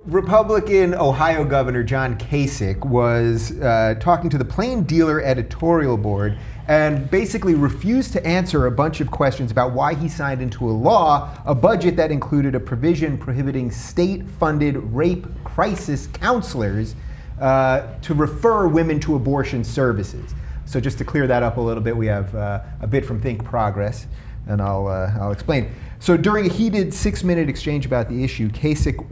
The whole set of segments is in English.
Republican Ohio Governor John Kasich was talking to the Plain Dealer editorial board and basically refused to answer a bunch of questions about why he signed into a law a budget that included a provision prohibiting state-funded rape crisis counselors to refer women to abortion services. So just to clear that up a little bit, we have a bit from Think Progress, and I'll explain. So during a heated 6-minute exchange about the issue, Kasich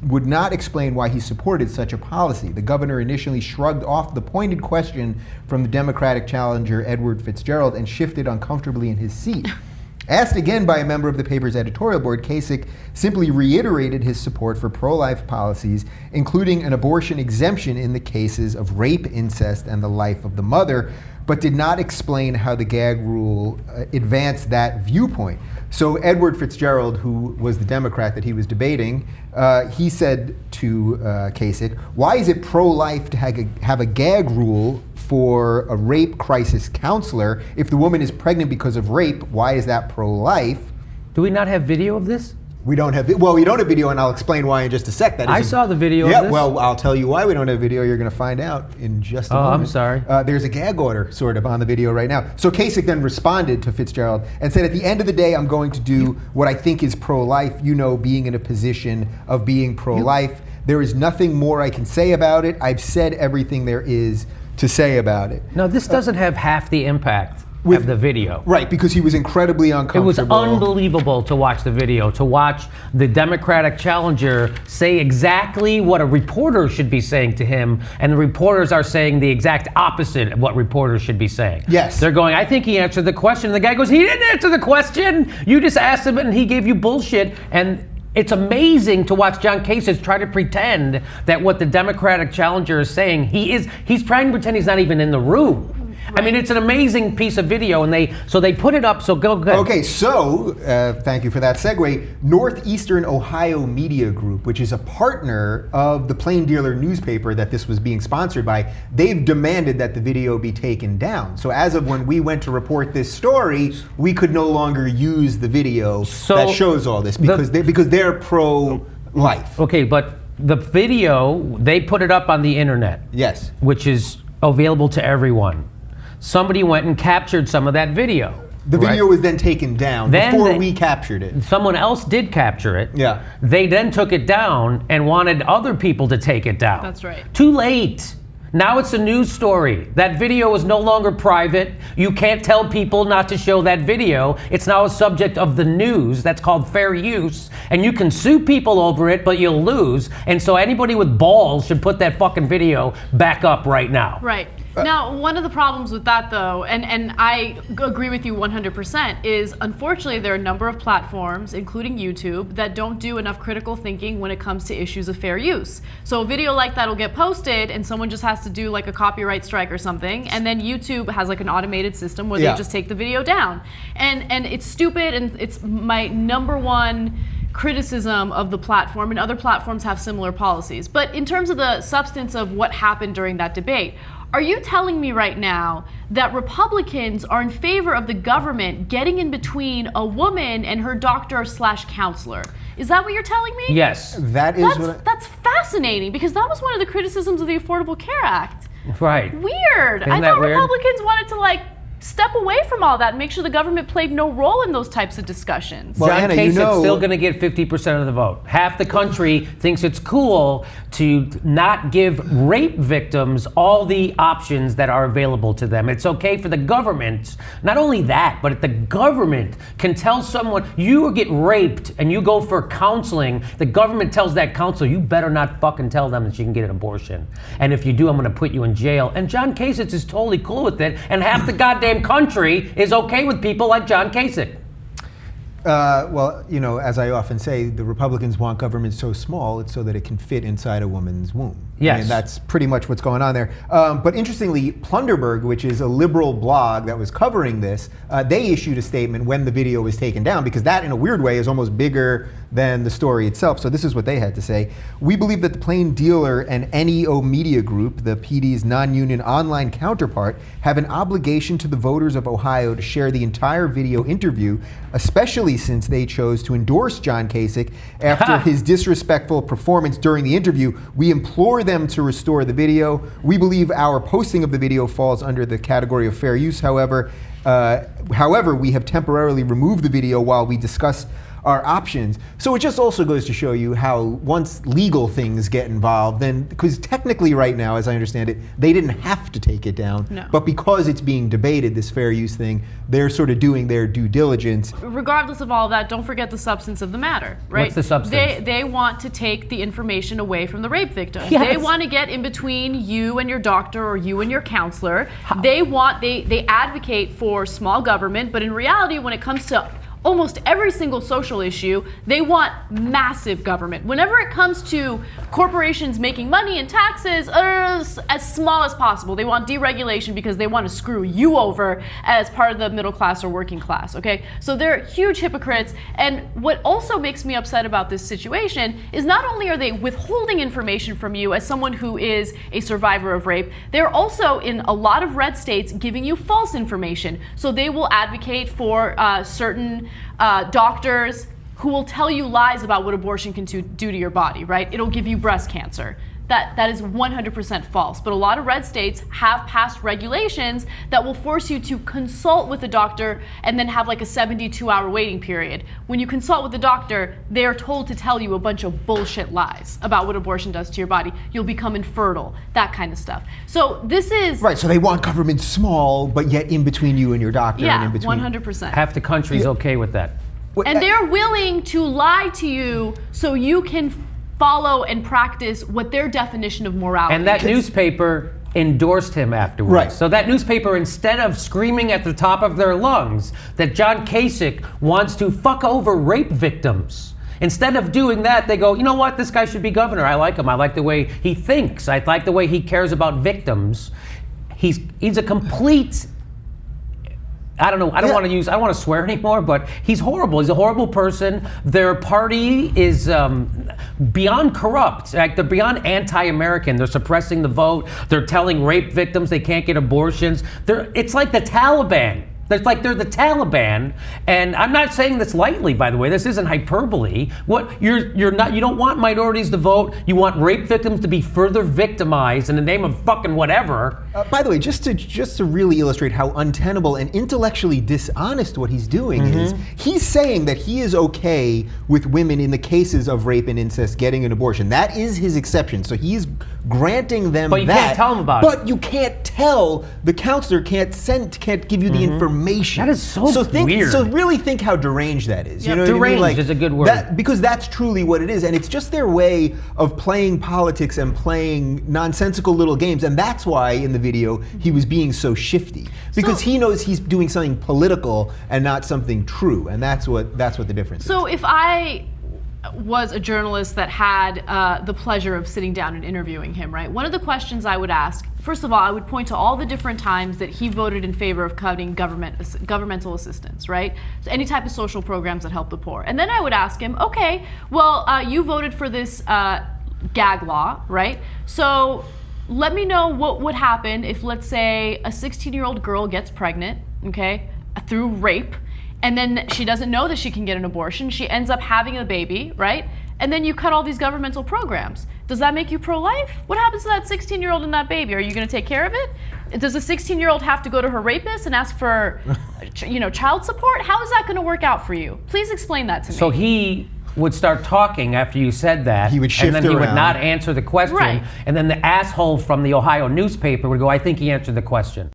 would not explain why he supported such a policy. The governor initially shrugged off the pointed question from the Democratic challenger Edward FitzGerald and shifted uncomfortably in his seat. Asked again by a member of the paper's editorial board, Kasich simply reiterated his support for pro-life policies, including an abortion exemption in the cases of rape, incest, and the life of the mother, but did not explain how the gag rule advanced that viewpoint. So Edward FitzGerald, who was the Democrat that he was debating, he said to Kasich, why is it pro-life to have a gag rule for a rape crisis counselor? If the woman is pregnant because of rape, why is that pro-life? Do we not have video of this? We don't have video, and I'll explain why in just a sec. I saw the video of this. Yeah, well, I'll tell you why we don't have video. You're going to find out in just a moment. I'm sorry. There's a gag order, sort of, on the video right now. So Kasich then responded to FitzGerald and said, at the end of the day, I'm going to do what I think is pro-life, being in a position of being pro-life. There is nothing more I can say about it. I've said everything there is to say about it. No, this doesn't have half the impact of the video. Right, because he was incredibly uncomfortable. It was unbelievable to watch the video, to watch the Democratic challenger say exactly what a reporter should be saying to him, and the reporters are saying the exact opposite of what reporters should be saying. Yes. They're going, I think he answered the question. And the guy goes, he didn't answer the question. You just asked him and he gave you bullshit. And it's amazing to watch John Kasich try to pretend that what the Democratic challenger is saying, he's trying to pretend he's not even in the room. Right. I mean, it's an amazing piece of video, and they put it up, so go ahead. Okay, so, thank you for that segue. Northeastern Ohio Media Group, which is a partner of the Plain Dealer newspaper that this was being sponsored by, they've demanded that the video be taken down. So as of when we went to report this story, we could no longer use the video that shows all this because they're pro-life. Okay, but the video, they put it up on the internet. Yes. Which is available to everyone. Somebody went and captured some of that video. The video was then taken down before we captured it. Someone else did capture it. Yeah. They then took it down and wanted other people to take it down. That's right. Too late. Now it's a news story. That video is no longer private. You can't tell people not to show that video. It's now a subject of the news. That's called fair use. And you can sue people over it, but you'll lose. And so anybody with balls should put that fucking video back up right now. Right. Now, one of the problems with that, though, and I agree with you 100%, is unfortunately there are a number of platforms, including YouTube, that don't do enough critical thinking when it comes to issues of fair use. So a video like that will get posted, and someone just has to do like a copyright strike or something, and then YouTube has like an automated system where they just take the video down. And it's stupid, and it's my number one criticism of the platform, and other platforms have similar policies. But in terms of the substance of what happened during that debate, are you telling me right now that Republicans are in favor of the government getting in between a woman and her doctor/counselor? Is that what you're telling me? Yes. That's fascinating, because that was one of the criticisms of the Affordable Care Act. Right. Weird. I thought Republicans wanted to step away from all that and make sure the government played no role in those types of discussions. Well, John Kasich's still going to get 50% of the vote. Half the country thinks it's cool to not give rape victims all the options that are available to them. It's okay for the government, not only that, but if the government can tell someone, you get raped and you go for counseling, the government tells that counselor, you better not fucking tell them that she can get an abortion. And if you do, I'm going to put you in jail. And John Kasich is totally cool with it, and half the goddamn country is okay with people like John Kasich. Well, as I often say, the Republicans want government so small it's so that it can fit inside a woman's womb. Yes. I mean, that's pretty much what's going on there. But interestingly, Plunderberg, which is a liberal blog that was covering this, they issued a statement when the video was taken down, because that, in a weird way, is almost bigger than the story itself. So this is what they had to say. We believe that the Plain Dealer and NEO Media Group, the PD's non-union online counterpart, have an obligation to the voters of Ohio to share the entire video interview, especially since they chose to endorse John Kasich after his disrespectful performance during the interview. We implore them to restore the video. We believe our posting of the video falls under the category of fair use. However, we have temporarily removed the video while we discuss our options. So it just also goes to show you how once legal things get involved, then, because technically right now, as I understand it, they didn't have to take it down, No. but because it's being debated, this fair use thing, they're sort of doing their due diligence. Regardless of all of that, don't forget the substance of the matter, right? What's the substance? They want to take the information away from the rape victim. Yes. They want to get in between you and your doctor or you and your counselor. They advocate for small government, but in reality, when it comes to almost every single social issue, they want massive government. Whenever it comes to corporations making money and taxes, as small as possible. They want deregulation because they want to screw you over as part of the middle class or working class, okay? So they're huge hypocrites. And what also makes me upset about this situation is not only are they withholding information from you as someone who is a survivor of rape, they're also in a lot of red states giving you false information. So they will advocate for certain doctors who will tell you lies about what abortion can do to your body, right? It'll give you breast cancer. That is 100% false. But a lot of red states have passed regulations that will force you to consult with a doctor and then have like a 72-hour waiting period. When you consult with the doctor, they are told to tell you a bunch of bullshit lies about what abortion does to your body. You'll become infertile, that kind of stuff. So this is... Right, so they want government small, but yet in between you and your doctor and Yeah, in between. 100%. Half the country's okay with that. And they're willing to lie to you so you can follow and practice what their definition of morality And that is. newspaper endorsed him afterwards. Right. So that newspaper, instead of screaming at the top of their lungs that John Kasich wants to fuck over rape victims, instead of doing that, they go, you know what, this guy should be governor. I like him. I like the way he thinks. I like the way he cares about victims. He's a complete... I don't know. I don't want to swear anymore, but he's horrible. He's a horrible person. Their party is beyond corrupt. Like, they're beyond anti-American. They're suppressing the vote. They're telling rape victims they can't get abortions. It's like the Taliban. It's like they're the Taliban, and I'm not saying this lightly, by the way. This isn't hyperbole. You don't want minorities to vote. You want rape victims to be further victimized in the name of fucking whatever. By the way, just to really illustrate how untenable and intellectually dishonest what he's doing is, he's saying that he is okay with women in the cases of rape and incest getting an abortion. That is his exception. So he's granting them that. But you can't tell them about it. But you can't tell. The counselor can't give you the information. That is so weird. So really think how deranged that is. Yep. You know what I mean? Deranged Like, is a good word. because that's truly what it is, and it's just their way of playing politics and playing nonsensical little games, and that's why in the video he was being so shifty, because he knows he's doing something political and not something true, and that's what the difference is. So if I was a journalist that had the pleasure of sitting down and interviewing him, right? One of the questions I would ask, first of all, I would point to all the different times that he voted in favor of cutting governmental assistance, right? So any type of social programs that help the poor. And then I would ask him, okay, well, you voted for this gag law, right? So let me know what would happen if, let's say, a 16-year-old girl gets pregnant, okay, through rape, and then she doesn't know that she can get an abortion. She ends up having a baby, right? And then you cut all these governmental programs. Does that make you pro-life? What happens to that 16-year-old and that baby? Are you going to take care of it? Does a 16-year-old have to go to her rapist and ask for, child support? How is that going to work out for you? Please explain that to me. So he would start talking after you said that. He would shift and then he would around. not answer the question. Right. And then the asshole from the Ohio newspaper would go, I think he answered the question.